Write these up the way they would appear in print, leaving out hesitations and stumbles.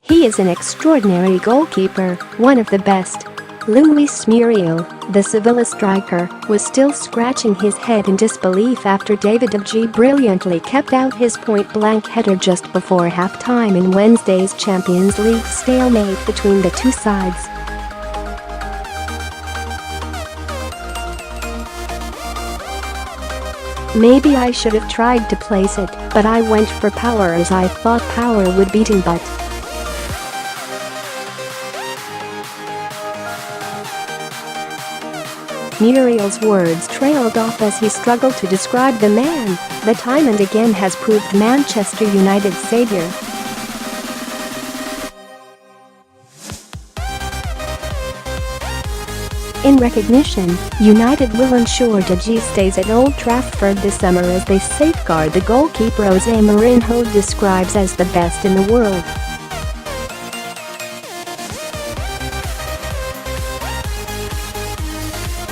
He is an extraordinary goalkeeper, one of the best. Luis Muriel, the Sevilla striker, was still scratching his head in disbelief after David de Gea brilliantly kept out his point-blank header just before half-time in Wednesday's Champions League stalemate between the two sides. Maybe I should have tried to place it, but I went for power as I thought power would beat him, but Muriel's words trailed off as he struggled to describe the man that time and again has proved Manchester United's saviour. In recognition, United will ensure De Gea stays at Old Trafford this summer as they safeguard the goalkeeper Jose Mourinho describes as the best in the world.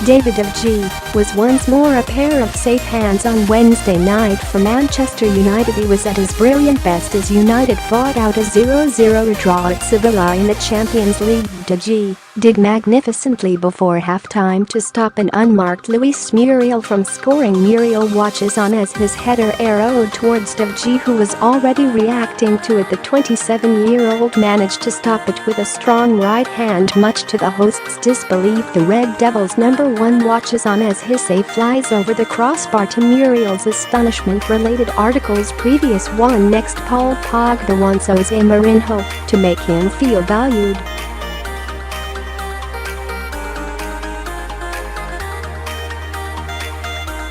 David de Gea was once more a pair of safe hands on Wednesday night for Manchester United. He was at his brilliant best as United fought out a 0-0 draw at Sevilla in the Champions League. De Gea did magnificently before half-time to stop an unmarked Luis Muriel from scoring. Muriel watches on as his header arrowed towards De Gea, who was already reacting to it. The 27-year-old managed to stop it with a strong right hand, much to the host's disbelief. The Red Devils' number 1 watches on as his save flies over the crossbar to Muriel's astonishment. Related articles: previous one. Next, Paul Pogba wants Jose Mourinho to make him feel valued.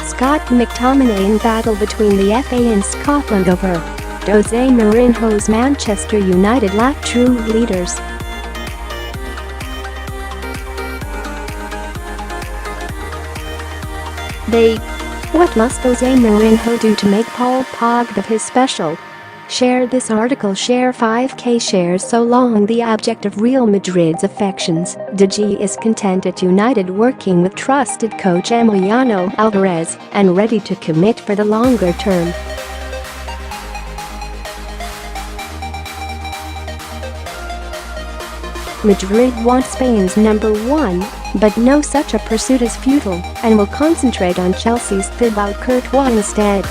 Scott McTominay in battle between the FA and Scotland over Jose Mourinho's Manchester United lack true leaders. What must Jose Mourinho do to make Paul Pogba his special? Share this article. Share 5k shares. So long the object of Real Madrid's affections, De Gea is content at United, working with trusted coach Emiliano Alvarez and ready to commit for the longer term. Madrid wants Spain's number 1, but no such a pursuit is futile and will concentrate on Chelsea's Thibaut Courtois instead.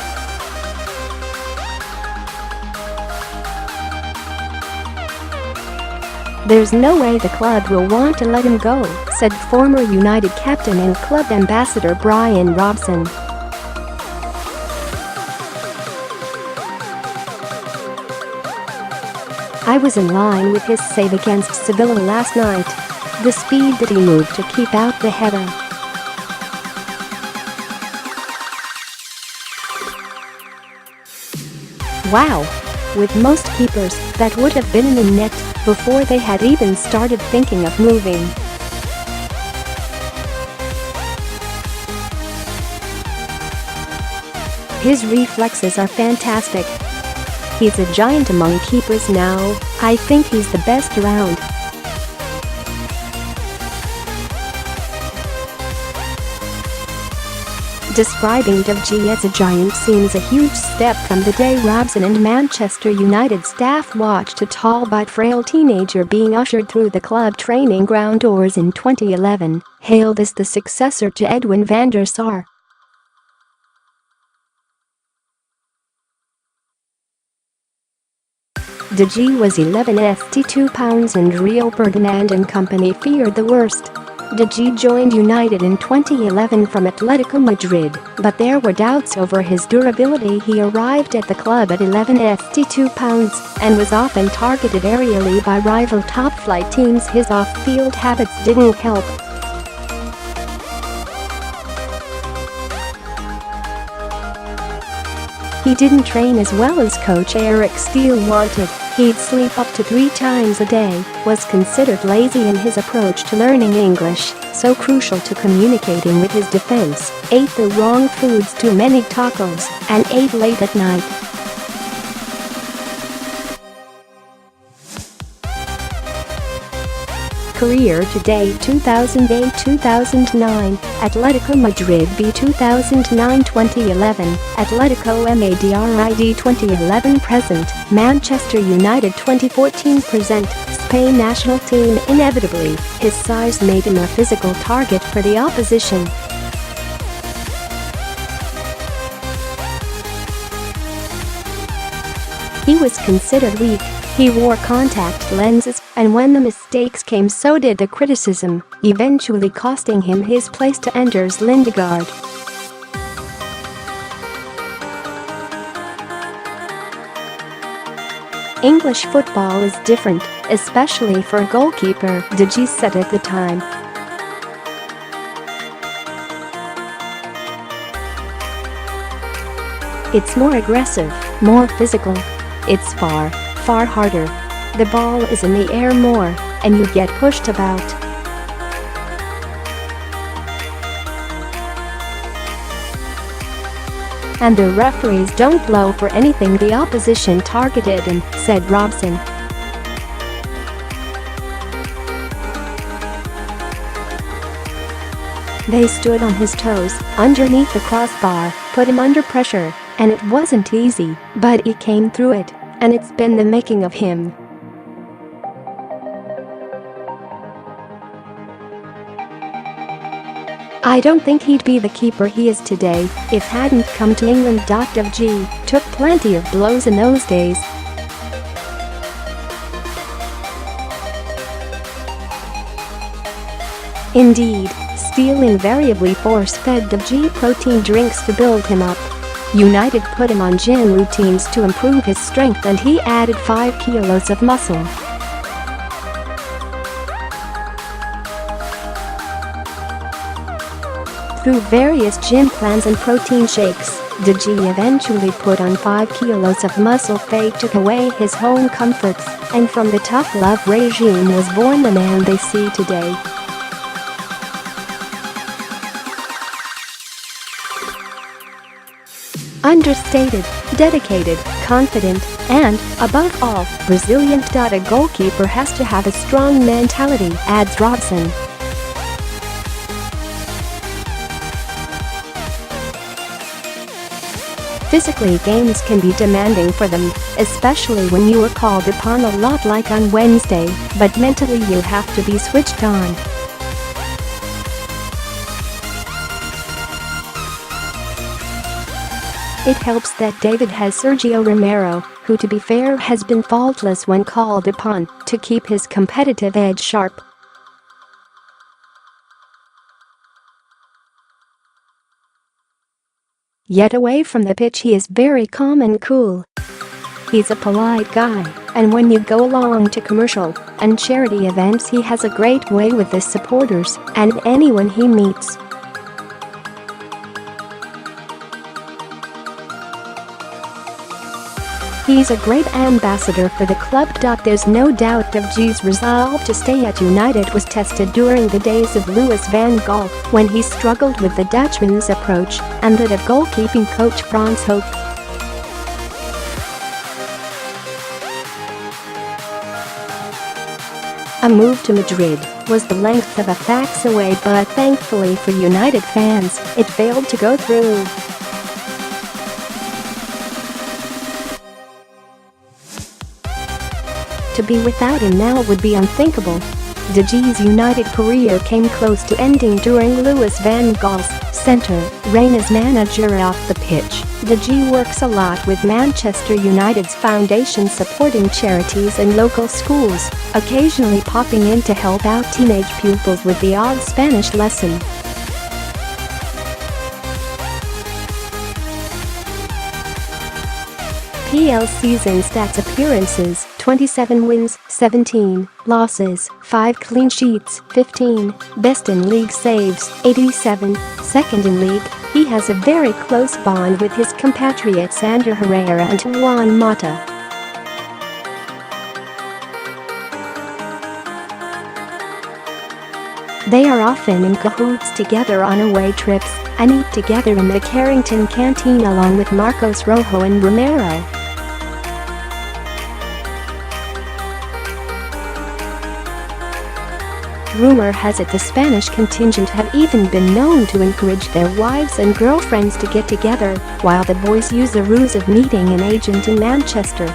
There's no way the club will want to let him go, said former United captain and club ambassador Brian Robson. I was in line with his save against Sevilla last night. The speed that he moved to keep out the header. Wow! With most keepers, that would have been in the net before they had even started thinking of moving. His reflexes are fantastic. He's a giant among keepers now. I think he's the best around. Describing De Gea as a giant seems a huge step from the day Robson and Manchester United staff watched a tall but frail teenager being ushered through the club training ground doors in 2011, hailed as the successor to Edwin van der Sar. De Gea was 11 st 2 pounds and Rio Ferdinand and company feared the worst. De Gea joined United in 2011 from Atletico Madrid, but there were doubts over his durability. He arrived at the club at 11 st 2 pounds and was often targeted aerially by rival top-flight teams. His off-field habits didn't help. He didn't train as well as coach Eric Steele wanted. He'd sleep up to 3 times a day, was considered lazy in his approach to learning English, so crucial to communicating with his defense, ate the wrong foods, too many tacos, and ate late at night. career to date 2008-2009, Atletico Madrid B 2009-2011, Atletico Madrid 2011 present, Manchester United 2014 present, Spain national team. Inevitably, his size made him a physical target for the opposition. He was considered weak, he wore contact lenses, and when the mistakes came so did the criticism, eventually costing him his place to Anders Lindegaard. English football is different, especially for a goalkeeper, De Gea said at the time. It's more aggressive, more physical. It's far harder. The ball is in the air more, and you get pushed about. And the referees don't blow for anything the opposition targeted him, said Robson. They stood on his toes, underneath the crossbar, put him under pressure, and it wasn't easy, but he came through it, and it's been the making of him. I don't think he'd be the keeper he is today if hadn't come to England. De Gea took plenty of blows in those days. Indeed, Steele invariably force-fed De Gea protein drinks to build him up. United put him on gym routines to improve his strength, and he added 5 kilos of muscle. Through various gym plans and protein shakes, De Gea eventually put on 5 kilos of muscle. Fate took away his home comforts, and from the tough love regime was born the man they see today. Understated, dedicated, confident, and, above all, resilient. A goalkeeper has to have a strong mentality, adds Robson. Physically, games can be demanding for them, especially when you are called upon a lot like on Wednesday, but mentally you have to be switched on. It helps that David has Sergio Romero, who to be fair has been faultless when called upon, to keep his competitive edge sharp. Yet away from the pitch he is very calm and cool. He's a polite guy, and when you go along to commercial and charity events he has a great way with his supporters and anyone he meets. He's a great ambassador for the club. There's no doubt De Gea's resolve to stay at United was tested during the days of Louis van Gaal, when he struggled with the Dutchman's approach, and that of goalkeeping coach Frans Hoek. A move to Madrid was the length of a fax away, but thankfully for United fans, it failed to go through. To be without him now would be unthinkable. De Gea's United career came close to ending during Louis van Gaal's reign as manager off the pitch. De Gea works a lot with Manchester United's foundation, supporting charities and local schools, occasionally popping in to help out teenage pupils with the odd Spanish lesson. PL season stats: appearances 27 wins, 17 losses, 5 clean sheets, 15, best in league saves, 87, second in league. He has a very close bond with his compatriots Ander Herrera and Juan Mata. They are often in cahoots together on away trips and eat together in the Carrington canteen along with Marcos Rojo and Romero. fact, rumor has it the Spanish contingent have even been known to encourage their wives and girlfriends to get together, while the boys use the ruse of meeting an agent in Manchester.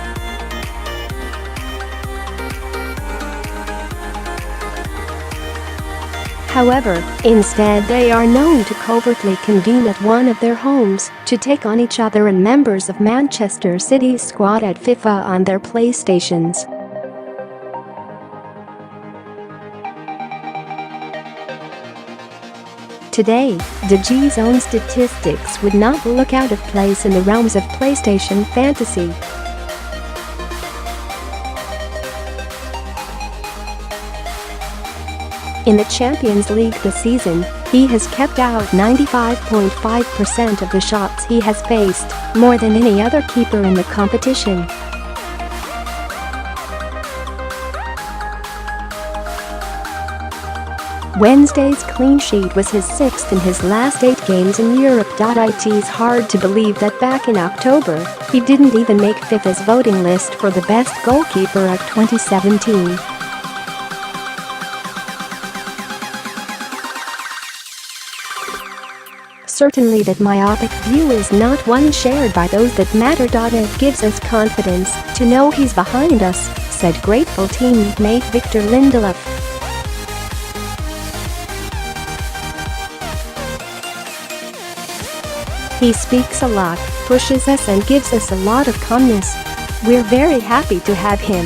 However, instead they are known to covertly convene at one of their homes to take on each other and members of Manchester City's squad at FIFA on their PlayStations. Today, De Gea's own statistics would not look out of place in the realms of PlayStation fantasy. In the Champions League this season, he has kept out 95.5% of the shots he has faced, more than any other keeper in the competition. Wednesday's clean sheet was his 6th in his last 8 games in Europe. It's hard to believe that back in October, he didn't even make FIFA's voting list for the best goalkeeper of 2017. Certainly that myopic view is not one shared by those that matter. It gives us confidence to know he's behind us, said grateful teammate Victor Lindelof. He speaks a lot, pushes us and gives us a lot of calmness. We're very happy to have him.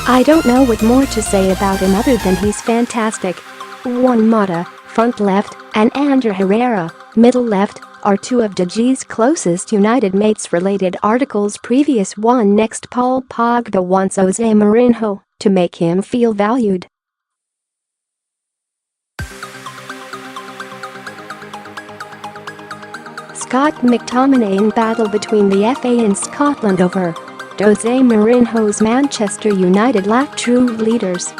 I don't know what more to say about him other than he's fantastic. Juan Mata, front left, and Ander Herrera, middle left, are two of De Gea's closest United mates. Related articles. Previous one. Next, Paul Pogba wants Jose Mourinho to make him feel valued. Scott McTominay in battle between the FA and Scotland over Jose Mourinho's Manchester United lack true leaders.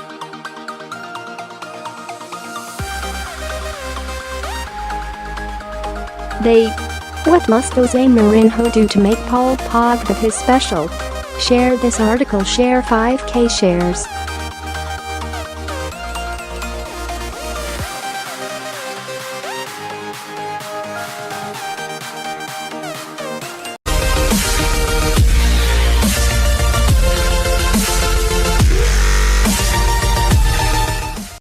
What must Jose Mourinho do to make Paul Pogba his special? Share this article. Share 5k shares.